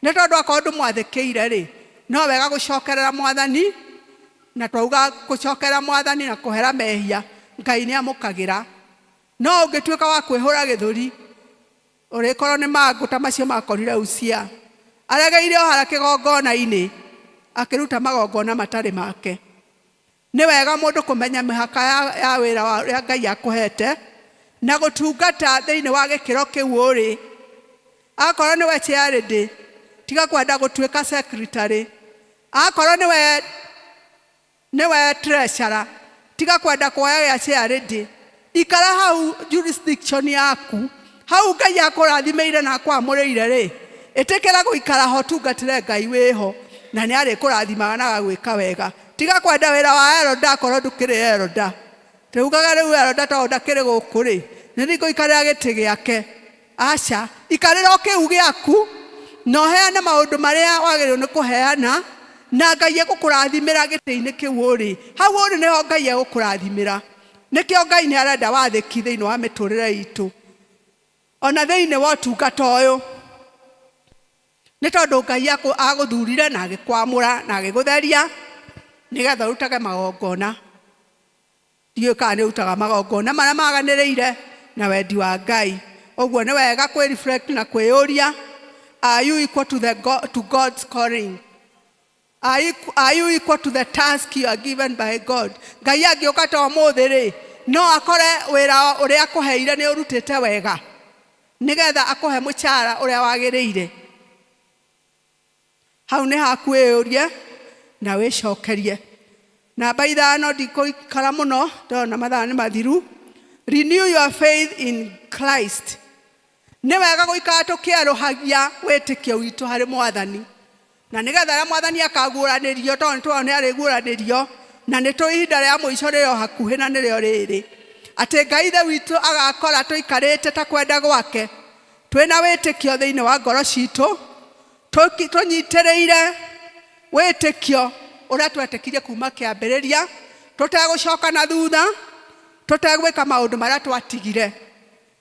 nĩ tondũ akorwo ndũmwathĩkĩire rĩ, no wega gũcokerera Mwathani, na twauga gũcokerera Mwathani na kũhera mehia, Ngai nĩ amũkagĩra. No ũngĩtuĩka wa kwĩhũra gĩthũri, ũrĩkorwo nĩ mangũ ta macio makorire Uzia, aregeire o harĩa kĩgongona-inĩ akĩruta magongona matarĩ make. Nĩ wega mũndũ kũmenya mĩhaka ya wĩra ũrĩa Ngai akũhete na gũtungata thĩinĩ wa gĩkĩro kĩu ũrĩ. Akorwo nĩ we charity, tiga kwenda gũtuĩka secretary. Akorwo nĩ we treasurer, tiga kwenda kuoya gĩa charity. Ikara hau jurisdiction yaku, hau Ngai akũrathimeire na akwamũrĩire rĩ, ĩtĩkĩra gũikara ho tungatĩre Ngai wĩho, na nĩ arĩkũrathimaga na gwĩka wega. Tiga kwenda wĩra wa eroda akorwo ndũkĩrĩ eroda. Teugaga rĩu eroda tondũ ndakĩrĩ gũkũ rĩ, nĩ nĩngũikarĩra gĩtĩ gĩake. Aca, ikarĩra o kĩu gĩaku na ũheane maũndũ marĩa wagĩrĩirwo nĩ kũheana, na Ngai egũkũrathimĩra gĩtĩ-inĩ kĩu ũrĩ. Hau ũrĩ nĩho Ngai egũkũrathimĩra. Nĩkĩo Ngai nĩ arenda wathĩki thĩinĩ wa mĩtũrĩre itũ, ona thĩinĩ wa ũtungata ũyũ, nĩ tondũ Ngai agũthurire na agĩkwamũra na agĩgũtheria nĩgetha ũrutage magongona. Ndiũĩ kana nĩ ũrutaga magongona marĩa maganĩrĩire na wendi wa Ngai. Ũguo nĩ wega kwĩ reflect na kwĩyũria, are you equal to God's calling? Are you equal to the task you are given by God? Ngai angĩũka ta ũmũthĩ rĩ, no akore wĩra ũrĩa akũheire nĩ ũrutĩte wega, nĩgetha akũhe mũcara ũrĩa wagĩrĩire. Hau nĩ hakwĩyũria na wĩcokerie. Namba 5 ndikũikara mũno tondũ mathaa nĩ mathiru. Renew your faith in Christ. Nĩ wega gũikara tũkĩerũhagia wĩtĩkio witũ harĩ Mwathani, na nĩgetha rĩrĩa Mwathani akaguũranĩrio, tondũ nĩtũrona nĩ arĩguũranĩrio, na nĩ tũ ihinda rĩa mũico rĩo hakuhĩ na nĩrĩo rĩrĩ, atĩ Ngai ithe witũ agakora tũikarĩte ta kwenda gwake, twĩna wĩtĩkio thĩinĩ wa ngoro citũ, tũnyitĩrĩire wĩtĩkio ũrĩa twetĩkirie kuma kĩambĩrĩria, tũtegũcoka na thutha, tũtegwĩka maũndũ marĩa twatigire,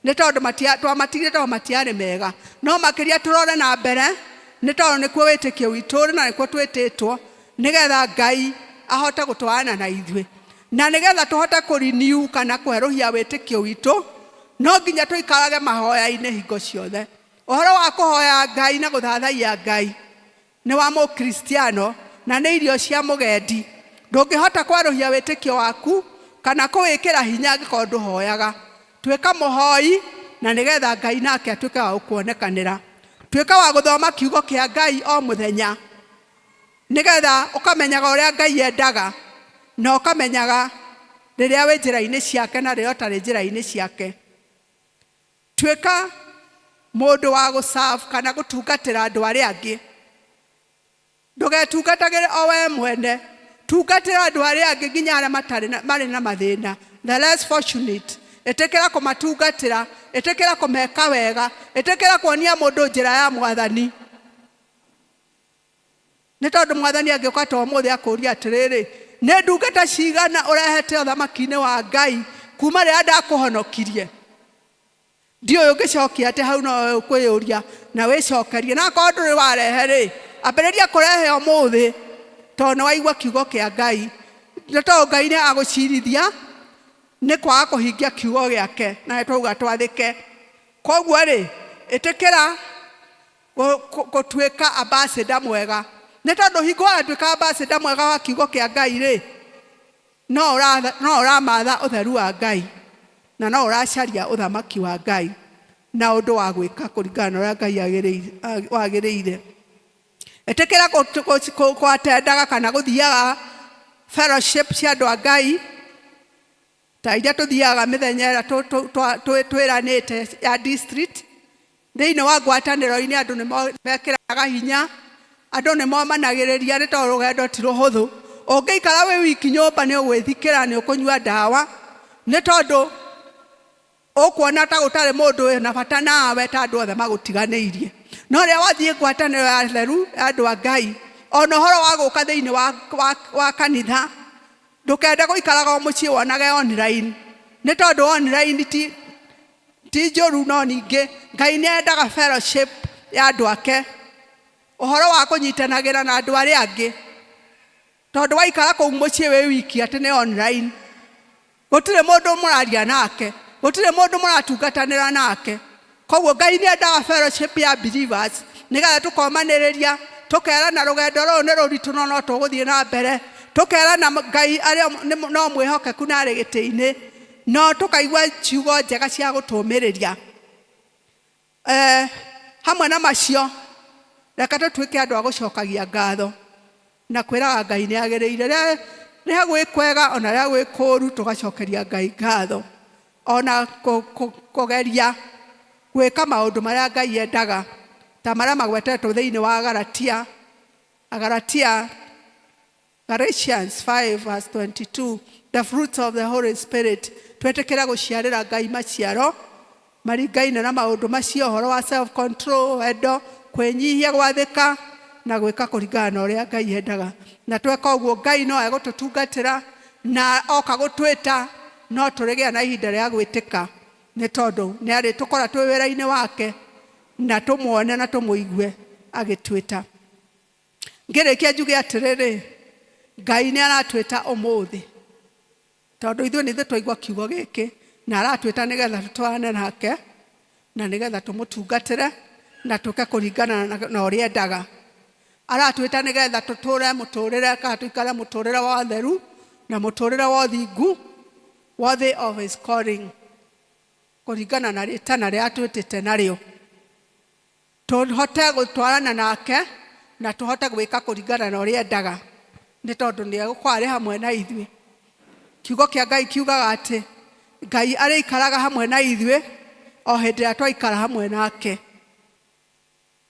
nĩ tondũ twamatigire tondũ matiarĩ mega, no makĩria tũrore na mbere, nĩ tondũ nĩkuo wĩtĩkio witũ ũrĩ na nĩkuo twĩtĩtwo, nĩgetha Ngai ahote gũtwarana na ithuĩ. Na nĩgetha tũhote kũrenew kana kwerũhia wĩtĩkio witũ, no nginya tũikarage mahoya-inĩ hingo ciothe. Ũhoro wa kũhoya Ngai na gũthathaiya Ngai nĩ wa mũkristiano na nĩ irio cia mũgendi. Ndũngĩhota kwerũhia wĩtĩkio waku kana kũwĩkĩra hinya angĩkorwo ndũhoyaga. Tuĩka mũhoi na nigetha Ngai nake atuike wa kuonekanira. Tuika wa guthoma kiugo kia Ngai o muthenya nigetha ukamenyaga uria Ngai endaga na ukamenyaga riria wi njira-ini ciake na riria utari njira-ini ciake. Tuika mundu wa guserve kana gutungatira andu aria angi. Ndugetungatagire o we mwene, tungatira andu aria angi nginya aria mari na mathina, the less fortunate. Etekera kumatungatira, etekera kumeka wega, etekera kuonia mundu njira ya Mwathani. Nĩ tondũ Mwathani angĩũka ta ũmũthĩ akũria atĩrĩrĩ, nĩ ndungata cigana ũrehete ũthamaki-inĩ wa Ngai kuma rĩrĩa ndakũhonokirie. Ndiũĩ ũngĩcokia atĩ hau no ũkwĩyũria na wĩcokerie. Na akorwo ndũrĩ warehe-rĩ, ambĩrĩria kũrehe ũmũthĩ tondũ nĩ waigua kiugo kĩa Ngai. Nĩ tondũ Ngai nĩ agũcirithia nĩ kwaga kũhingia kiugo gĩake na twauga twathĩke. Koguo-rĩ, ĩtĩkĩra gũtuĩka ambassador mwega. Nĩ tondũ hingo watuĩka ambassador mwega wa kiugo kĩa Ngai-rĩ, no ũramatha ũtheru wa Ngai na no ũracaria ũthamaki wa Ngai na ũndũ wa gwĩka kũringana na ũrĩa Ngai wagĩrĩire. Ĩtĩkĩra gwatendaga kana gũthiaga fellowship cia andũ a Ngai ta iria tũthiaga mĩthenya ĩrĩa twĩranĩte ya district. Thĩinĩ wa ngwatanĩro-inĩ andũ nĩ mekĩraga hinya, andũ nĩ momanagĩrĩria nĩ tondũ rũgendo ti rũhũthũ. Ũngĩikara wĩ wiki nyũmba nĩ ũgwĩthikĩra, nĩ ũkũnyua ndawa nĩ tondũ ũkuona ta gũtarĩ mũndũ wĩna bata nawe ta andũ othe magũtiganĩirie. No rĩrĩa wathiĩ ngwatanĩro ya theru ya andũ a Ngai, ona ũhoro wa gũka thĩinĩ wa kanitha, ndũkende gũikaraga o mũciĩ wonage online, nĩ tondũ online ti njũru, no ningĩ Ngai nĩ endaga fellowship ya andũ ake, ũhoro wa kũnyitanagĩra na andũ arĩa angĩ. Tondũ waikara kũu mũciĩ wĩ wiki atĩ nĩ online, gũtirĩ mũndũ mũraria nake, gũtirĩ mũndũ mũratungatanĩra nake. Koguo Ngai nĩ endaga fellowship ya believers nĩgetha tũkomanĩrĩria, tũkerana rũgendo rũrũ nĩ rũritũ no tũgũthiĩ na mbere, tũkerana Ngai arĩa no mwĩhokeku na arĩ gĩtĩ-inĩ, no tũkaigua ciugo njega cia gũtũũmĩrĩria. Hamwe na macio, reka tũtuĩke andũ a gũcokagia ngatho na kwĩraga Ngai nĩ agĩrĩire. Rĩrĩa gwĩ kwega ona rĩrĩa gwĩ kũũru tũgacokeria Ngai ngatho, ona kũgeria gwĩka maũndũ marĩa Ngai endaga ta marĩa magwetetwo thĩinĩ wa Galatians 5:22, the fruits of the Holy Spirit. Twetĩkĩra gũciarĩra Ngai maciaro maringaine na maũndũ macio, ũhoro wa self control, wendo, kwĩnyihia, gwathĩka na gwĩka kũringana na ũrĩa Ngai endaga. Na tweka ũguo Ngai no egũtũtungatĩra na oka gũtwĩta, no tũrĩgĩa na ihinda rĩa gwĩtĩka nĩ tondũ nĩ arĩtũkora twĩ wĩra-inĩ wake na tũmuone na tũmũigue agĩtwĩta. Ngĩrĩkia njuge atĩrĩrĩ, Ngai nĩ aratwĩta ũmũthĩ tondũ ithuĩ nĩ twaigua kiugo gĩkĩ, na aratwĩta nĩgetha tũtwarane nake na nĩgetha tũmũtungatĩre na tũke kũringana na ũrĩa endaga. Aratwĩta nĩgetha tũtũre mũtũrĩre, kana tũikare mũtũrĩre wa ũtheru na mũtũrĩre wa ũthingu, worthy of his calling, kũringana na rĩtana rĩrĩa twĩtĩte narĩo. Tũhote gũtwarana nake na tũhote gwĩka kũringana na ũrĩa endaga, nĩ tondũ nĩ egũkorwo arĩ hamwe na ithuĩ. Kiugo kĩa Ngai kiugaga atĩ Ngai arĩikaraga hamwe na ithuĩ o hĩndĩ ĩrĩa twaikara hamwe nake.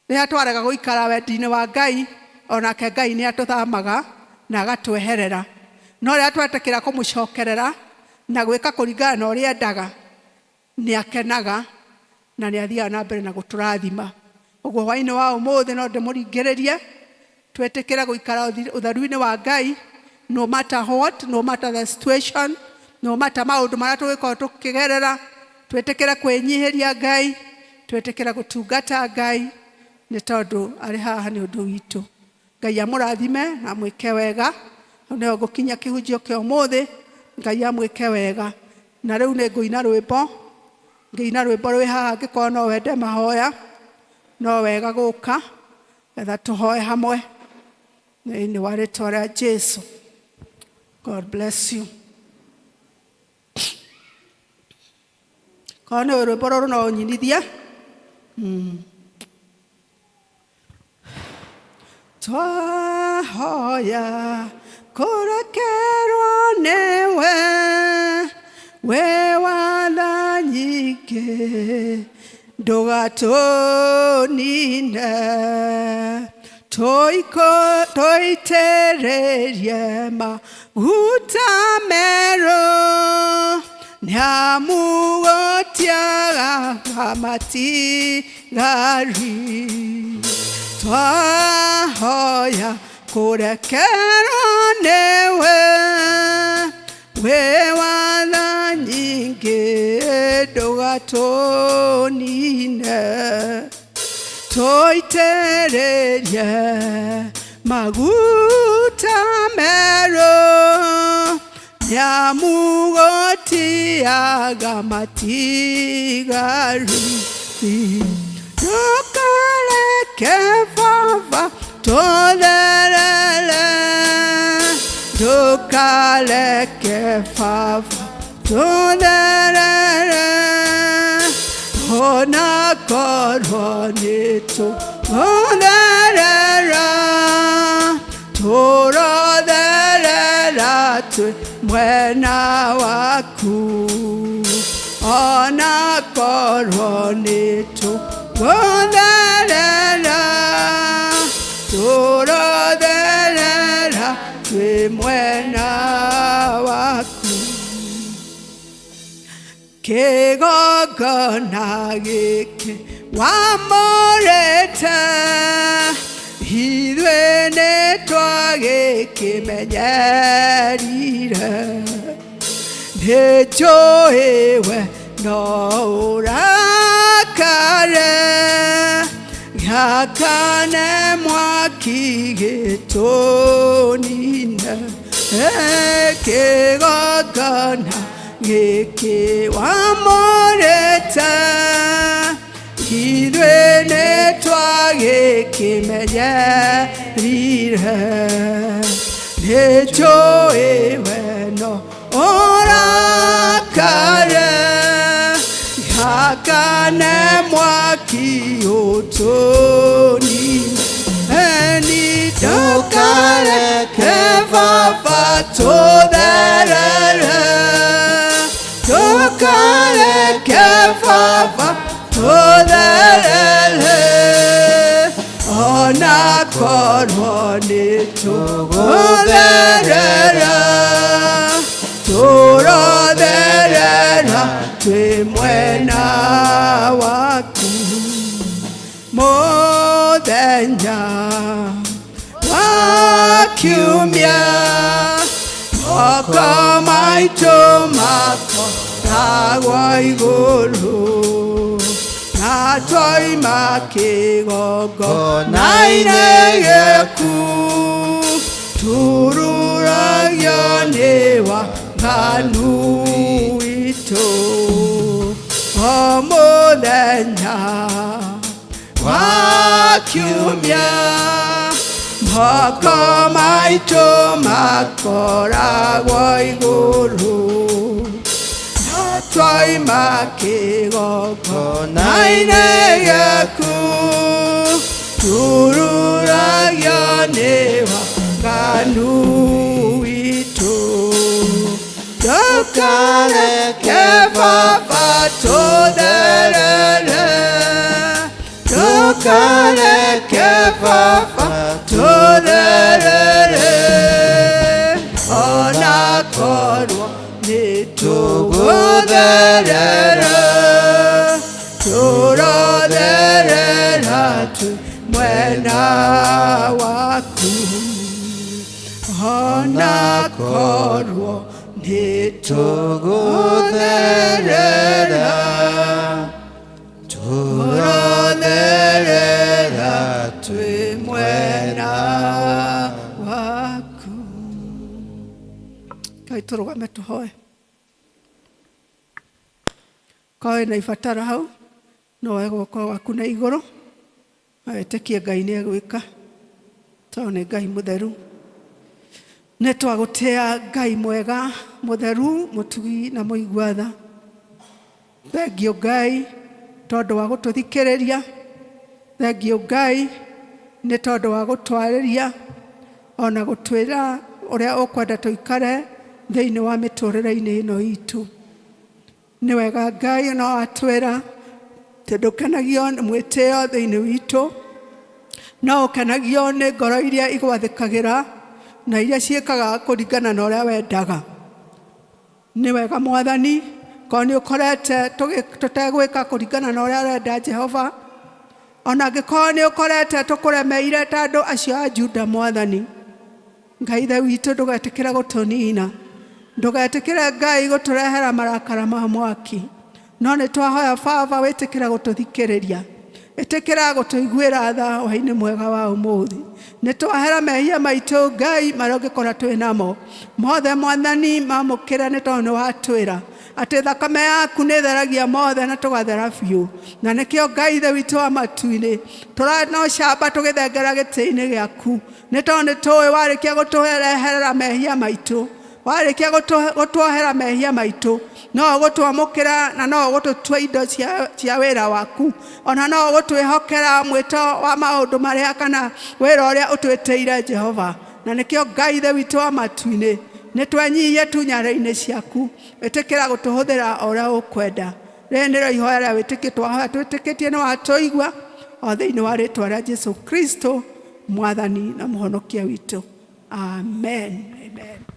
Rĩrĩa twarega gũikara wendi-inĩ wa Ngai, onake Ngai nĩ atũthamaga na agatweherera. No rĩrĩa twetĩkĩra kũmũcokerera na gwĩka kũringana na ũrĩa endaga, nĩ akenaga na nĩ athiaga na mbere na gũtũrathima. Ũguo hwaĩ-inĩ wa ũmũthĩ no ndĩmũringĩrĩrie twetĩkĩre gũikara ũtheru-inĩ wa Ngai, no matter what, no matter the situation, no matter maũndũ marĩa tũgĩkorwo tũkĩgerera, twetĩkĩre kwĩnyihĩria Ngai, twetĩkĩre gũtungata Ngai nĩ tondũ arĩ haha nĩ ũndũ witũ. Ngai amũrathime na mwĩke wega. Nĩyo ngũkinya kĩhunjio kĩa ũmũthĩ. Ngai amwĩke wega. Na rĩu nĩ ngũina rwĩmbo, ngĩina rwĩmbo rwĩ haha, angĩkorwo no wende mahoya no wega gũka getha tũhoe hamwe thĩinĩ wa rĩĩtwa rĩa Jesũ. God bless you. Kone rwimbo rũrũ no ũnyinithie. Twahoya kũrekerwo nĩwe, we watha nyingĩ ndũgatũnine, tũitĩrĩrie maguta merũ, nĩamu gũtiagaga matigari. Twahoya kũrekerwo nĩwe, we watha nyingĩ ndũgatũnine, tũitĩrĩrie maguta merũ, nĩamu gũtiaga matigari. Ndũkareke Baba tũtherere, ndũkareke Baba tũtherere, ona korwo nĩtũgũtherera, tũrotherera twĩ mwena waku, ona korwo nĩtũgũtherera, tũrotherera twĩ mwena waku. Kĩgongona gĩkĩ wamũrĩte, ithuĩ nĩtwagĩkĩmenyerire, nĩnjũĩ we no ũrakare, gĩakane mwaki gĩtũnine. Kĩgongona gĩkĩ wamũrĩte, ithuĩ nĩtwagĩkĩmenyerire, nĩnjũĩ we no ũrakare, gĩakane mwaki ũtũnine. Ndũkareke Baba tũtherere, ndũkareke Baba tũtherere, ona korwo nĩtũgũtherera, tũrotherera twĩ mwena waku. Mũthenya wa kiumia, moko maitũ makoragwo igũrũ, na twaima kĩgongona-inĩ gĩaku, tururagio nĩ waganu witũ. O mũthenya wa kiumia, moko maitũ makoragwo igũrũ, na twaima kĩgongona-inĩ gĩaku, tururagio nĩ waganu witũ. Ndũkareke Baba tũtherere, ndũkareke Baba tũtherere, ona korwo nĩtũgũtherera, tũrotherera twĩ mwena waku, ona korwo nĩtũgũtherera, tũrotherera twĩ mwena waku. Kai tũrũgame tũhoe. Koe na ibatara hau, no woe guoko gwaku na igũrũ, wĩtĩkie Ngai nĩegwĩka, tondũ nĩ Ngai mũtheru. Nĩtwagũtĩa Ngai mwega, mũtheru, mũtugi na mũigua tha. Thengiũ Ngai tondũ wa gũtũthikĩrĩria. Thengiũ Ngai nĩ tondũ wa gũtwarĩria ona gũtwĩra ũrĩa ũkwenda tũikare thĩinĩ wa mĩtũrĩre-inĩ ĩno itũ. Nĩ wega Ngai no atwĩra ndũkenagio nĩ mwĩtĩo thĩinĩ witũ, no ũkenagio nĩ ngoro iria igwathĩkagĩra na iria ciĩkaga kũringana na ũrĩa wendaga. Nĩ wega Mwathani, korwo nĩ ũkorete tũtegwĩka kũringana na ũrĩa ũrenda Jehova, ona angĩkorwo nĩ ũkorete tũkũremeire ta andũ acio a Juda Mwathani, Ngai Ithe witũ ndũgetĩkĩre gũtũnina, ndũgetĩkĩre Ngai gũtũrehera marakara ma mwaki, no nĩ twahoya Baba wĩtĩkĩre gũtũthikĩrĩria, ĩtĩkĩra gũtũiguĩra tha hwaĩ-inĩ mwega wa ũmũthĩ. Nĩ twahera mehia maitũ Ngai marĩa ũngĩkorwo twĩ namo mothe Mwathani mamũkĩre, nĩ tondũ nĩ watwĩra atĩ thakame yaku nĩ theragia mothe na tũgathera biũ. Na nĩkĩo Ngai Ithe witũ wa matu-inĩ tũranocamba tũgĩthengera gĩtĩ-inĩ gĩaku, nĩ tondũ nĩ tũĩ warĩkia gũtũreherera mehia maitũ, warĩkia gũtuohera mehia maitũ, no gũtwamũkĩra na no gũtũtua indo cia wĩra waku, ona no gũtwĩhokera mwĩto wa maũndũ marĩa kana wĩra ũrĩa ũtwĩtĩire Jehova. Na nĩkĩo Ngai Ithe witũ wa matu-inĩ nĩ twenyihie tunyarĩ-inĩ ciaku, ĩtĩkĩra gũtũhũthĩra o ũrĩa ũkwenda. Rĩrĩ nĩrĩo ihoya rĩa wĩtĩkio twahoya twĩtĩkĩtie nĩ watũigua, o thĩinĩ wa rĩĩtwa rĩa Jesũ Kristo Mwathani na Mũhonokia witũ. Amen. Amen.